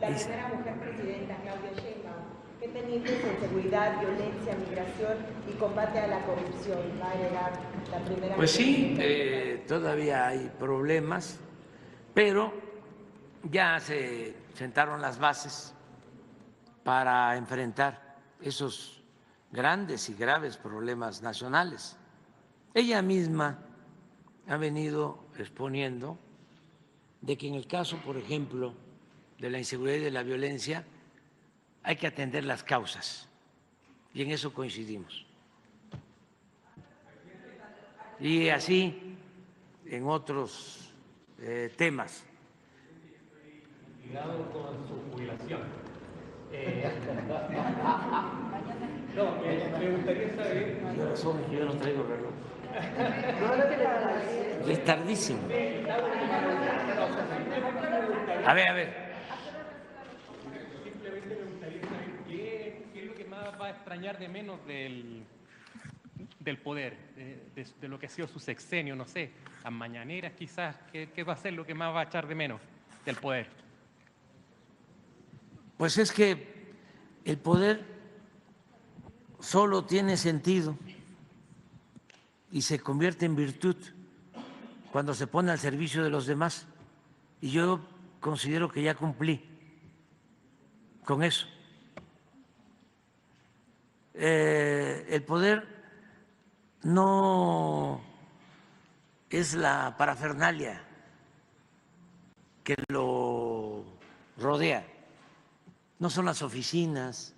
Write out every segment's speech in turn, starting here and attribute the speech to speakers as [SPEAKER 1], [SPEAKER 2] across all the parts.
[SPEAKER 1] la primera mujer presidenta, Claudia Sheinbaum, ¿qué tenientes en seguridad, violencia, migración y combate a la corrupción va a heredar la primera
[SPEAKER 2] Pues sí,
[SPEAKER 1] presidenta?
[SPEAKER 2] todavía hay problemas, pero ya se sentaron las bases para enfrentar esos grandes y graves problemas nacionales. Ella misma ha venido exponiendo de que en el caso, por ejemplo, de la inseguridad y de la violencia, hay que atender las causas, y en eso coincidimos. Y así en otros temas.
[SPEAKER 3] Cuidado con su jubilación. No, me gustaría saber.
[SPEAKER 2] Yo no traigo reloj. Es tardísimo. A ver.
[SPEAKER 3] Simplemente me gustaría saber qué es lo que más va a extrañar de menos del poder, de lo que ha sido su sexenio, no sé, las mañaneras quizás, ¿qué va a ser lo que más va a echar de menos del poder?
[SPEAKER 2] Pues es que el poder solo tiene sentido y se convierte en virtud cuando se pone al servicio de los demás. Y yo considero que ya cumplí con eso. El poder no es la parafernalia que lo rodea, no son las oficinas,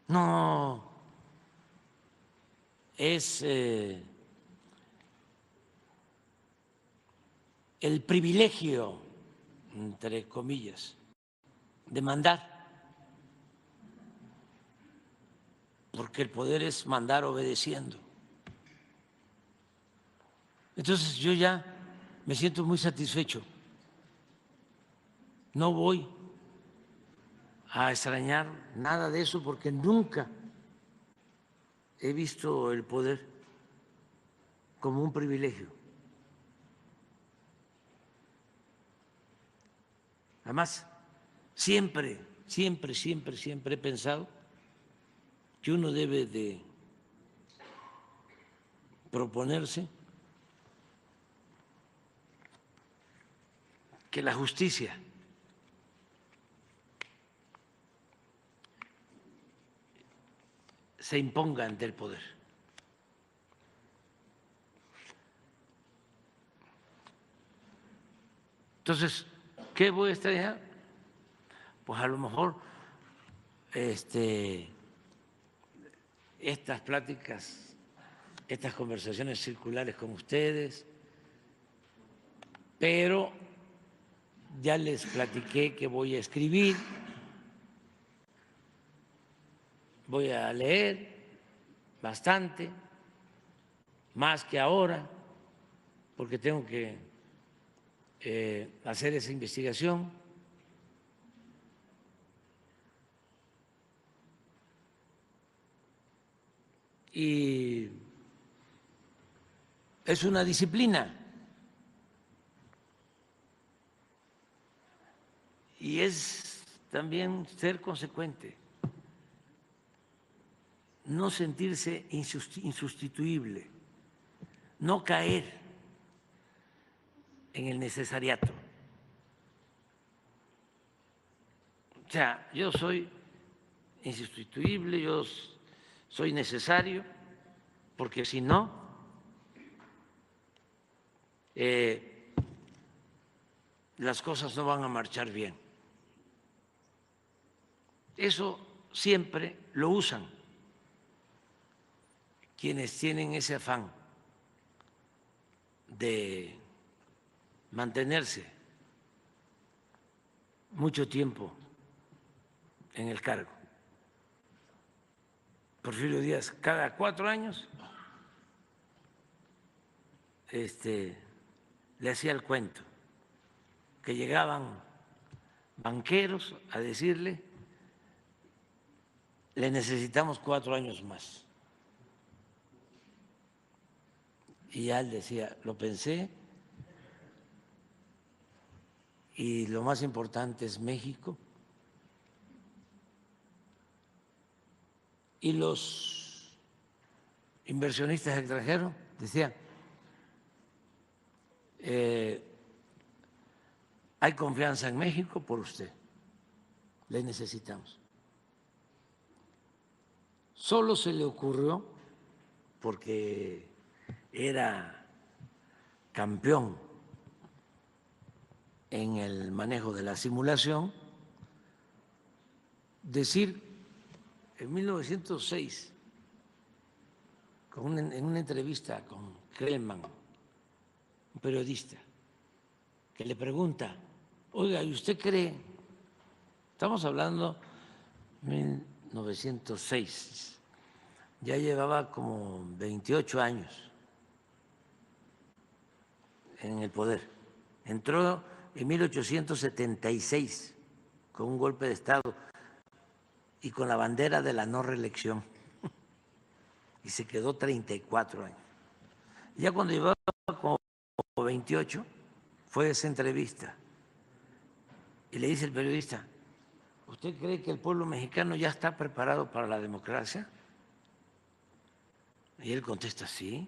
[SPEAKER 2] no es el privilegio, entre comillas, de mandar, porque el poder es mandar obedeciendo. Entonces yo ya me siento muy satisfecho. No voy a extrañar nada de eso porque nunca he visto el poder como un privilegio. Además, siempre he pensado que uno debe de proponerse que la justicia se imponga ante el poder. Entonces, ¿qué voy a extrañar? Pues a lo mejor estas pláticas, estas conversaciones circulares con ustedes, pero ya les platiqué que voy a escribir, voy a leer bastante, más que ahora, porque tengo que hacer esa investigación. Y es una disciplina. Y es también ser consecuente, no sentirse insustituible, no caer en el necesariato. O sea, yo soy insustituible, yo soy necesario, porque si no, las cosas no van a marchar bien. Eso siempre lo usan quienes tienen ese afán de mantenerse mucho tiempo en el cargo. Porfirio Díaz, cada 4 años, le hacía el cuento, que llegaban banqueros a decirle: le necesitamos 4 años más. Y ya él decía: lo pensé, y lo más importante es México. Y los inversionistas extranjeros decían, hay confianza en México por usted, le necesitamos. Solo se le ocurrió, porque era campeón en el manejo de la simulación, decir en 1906, en una entrevista con Krellman, un periodista, que le pregunta, oiga, ¿y usted cree? Estamos hablando de 1906, ya llevaba como 28 años en el poder. Entró en 1876 con un golpe de Estado y con la bandera de la no reelección, y se quedó 34 años. Ya cuando llevaba como 28, fue esa entrevista y le dice el periodista, ¿usted cree que el pueblo mexicano ya está preparado para la democracia? Y él contesta, sí,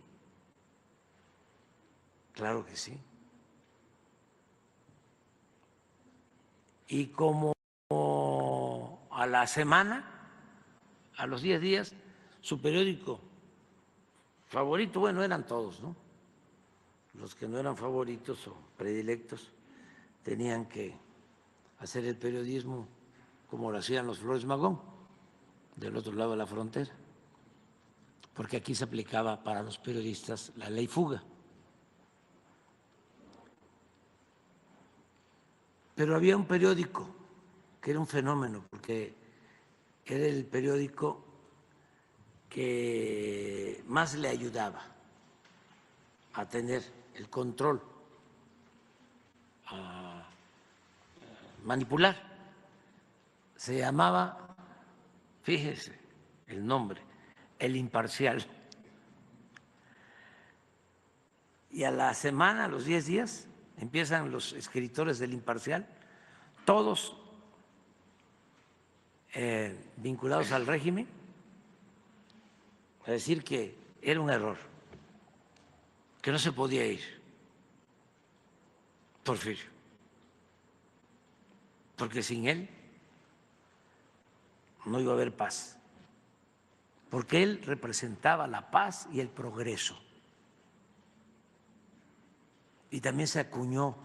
[SPEAKER 2] claro que sí. Y como a la semana, a los 10 días, su periódico favorito, bueno, eran todos, ¿no? Los que no eran favoritos o predilectos tenían que hacer el periodismo como lo hacían los Flores Magón, del otro lado de la frontera, porque aquí se aplicaba para los periodistas la ley fuga. Pero había un periódico que era un fenómeno, porque era el periódico que más le ayudaba a tener el control, a manipular. Se llamaba, fíjese el nombre, El Imparcial. Y a la semana, a los 10 días, empiezan los escritores del Imparcial, todos vinculados al régimen, a decir que era un error, que no se podía ir Porfirio, porque sin él no iba a haber paz, porque él representaba la paz y el progreso. Y también se acuñó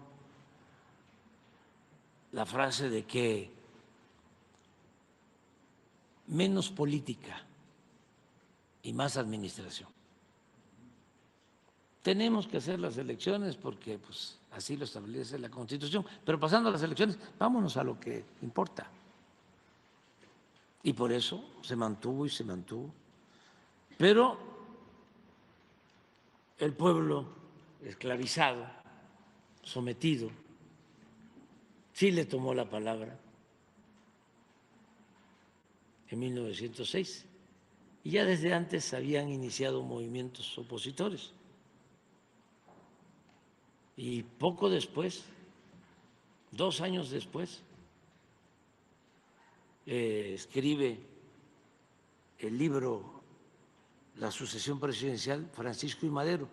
[SPEAKER 2] la frase de que menos política y más administración. Tenemos que hacer las elecciones porque pues, así lo establece la Constitución, pero pasando las elecciones, vámonos a lo que importa. Y por eso se mantuvo y se mantuvo. Pero el pueblo esclavizado, sometido, sí le tomó la palabra en 1906. Y ya desde antes habían iniciado movimientos opositores. Y poco después, 2 años después, escribe el libro La sucesión presidencial Francisco I. Madero,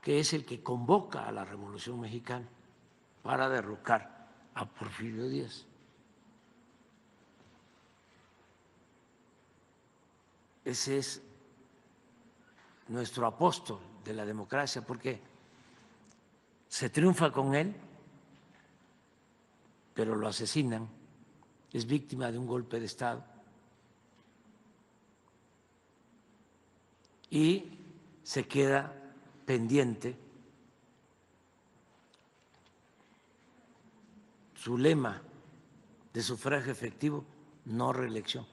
[SPEAKER 2] que es el que convoca a la Revolución Mexicana para derrocar a Porfirio Díaz. Ese es nuestro apóstol de la democracia, porque se triunfa con él, pero lo asesinan, es víctima de un golpe de Estado. Y se queda pendiente su lema de sufragio efectivo, no reelección.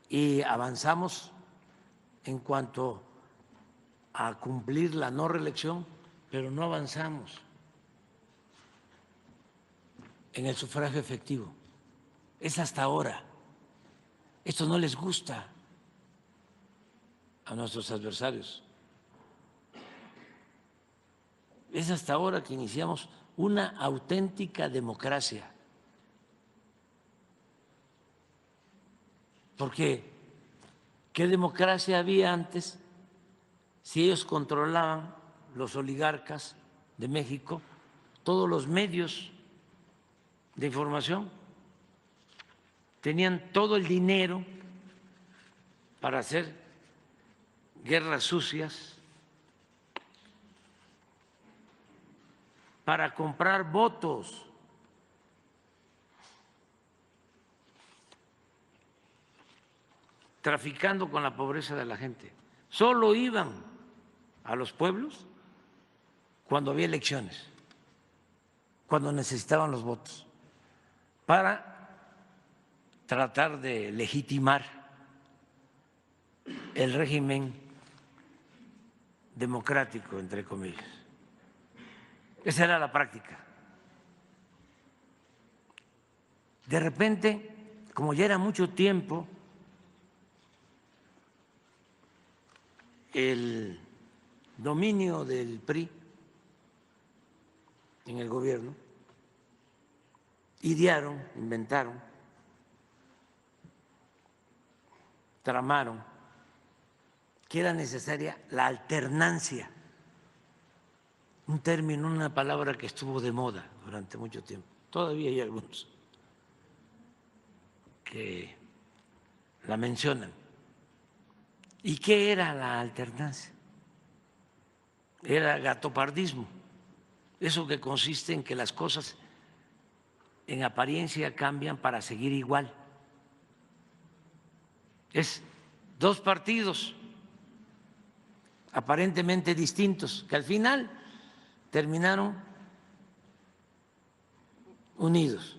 [SPEAKER 2] Y avanzamos en cuanto a cumplir la no reelección, pero no avanzamos en el sufragio efectivo. Es hasta ahora. Esto no les gusta a nuestros adversarios. es hasta ahora que iniciamos una auténtica democracia. Porque, ¿qué democracia había antes si ellos controlaban, los oligarcas de México, todos los medios de información? Tenían todo el dinero para hacer guerras sucias, para comprar votos. Traficando con la pobreza de la gente. Solo iban a los pueblos cuando había elecciones, cuando necesitaban los votos, para tratar de legitimar el régimen democrático, entre comillas. Esa era la práctica. De repente, como ya era mucho tiempo el dominio del PRI en el gobierno, idearon, inventaron, tramaron que era necesaria la alternancia, un término, una palabra que estuvo de moda durante mucho tiempo. Todavía hay algunos que la mencionan. ¿Y qué era la alternancia? Era gatopardismo, eso que consiste en que las cosas en apariencia cambian para seguir igual. Es dos partidos aparentemente distintos que al final terminaron unidos.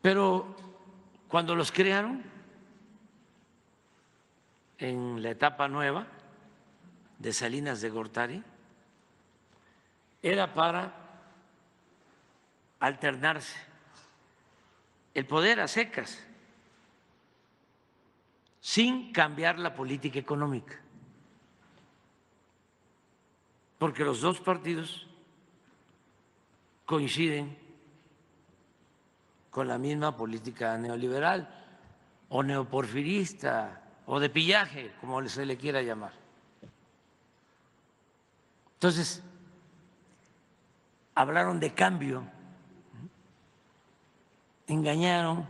[SPEAKER 2] Pero cuando los crearon, en la etapa nueva de Salinas de Gortari, era para alternarse el poder a secas, sin cambiar la política económica, porque los dos partidos coinciden con la misma política neoliberal o neoporfirista o de pillaje, como se le quiera llamar. Entonces, hablaron de cambio, engañaron,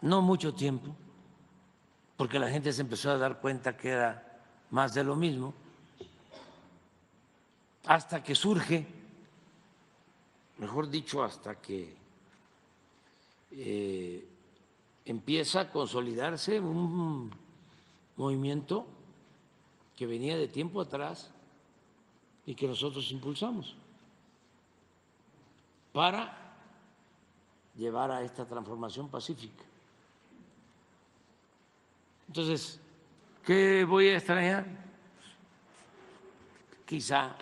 [SPEAKER 2] no mucho tiempo, porque la gente se empezó a dar cuenta que era más de lo mismo, hasta que surge, mejor dicho, hasta que empieza a consolidarse un movimiento que venía de tiempo atrás y que nosotros impulsamos para llevar a esta transformación pacífica. Entonces, ¿qué voy a extrañar? Quizá,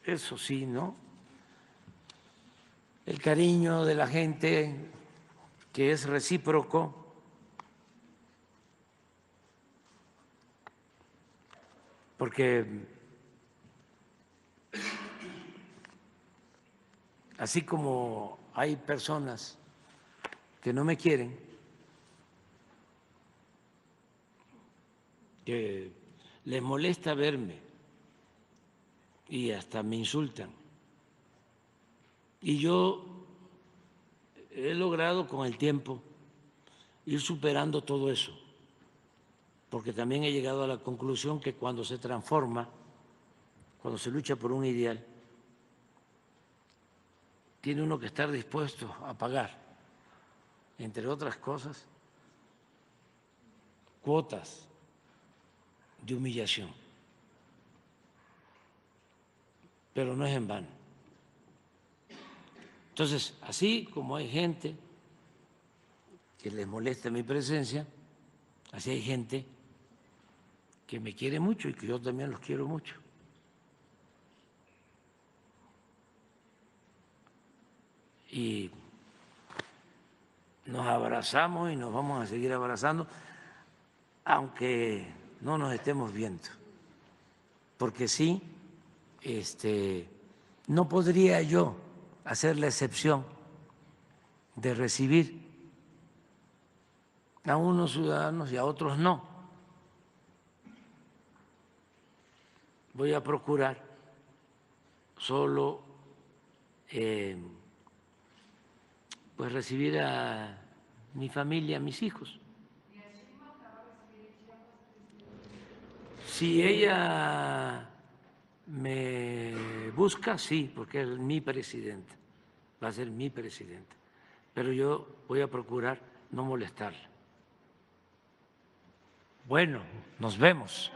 [SPEAKER 2] eso sí, ¿no? El cariño de la gente, que es recíproco, porque así como hay personas que no me quieren, que les molesta verme y hasta me insultan, y yo he logrado con el tiempo ir superando todo eso, porque también he llegado a la conclusión que cuando se transforma, cuando se lucha por un ideal, tiene uno que estar dispuesto a pagar, entre otras cosas, cuotas de humillación, pero no es en vano. Entonces, así como hay gente que les molesta mi presencia, así hay gente que me quiere mucho y que yo también los quiero mucho. Y nos abrazamos y nos vamos a seguir abrazando aunque no nos estemos viendo, porque sí, no podría yo hacer la excepción de recibir a unos ciudadanos y a otros no. Voy a procurar solo pues recibir a mi familia, a mis hijos. Si ella me busca, sí, porque es mi presidenta, va a ser mi presidenta, pero yo voy a procurar no molestarla. Bueno, nos vemos.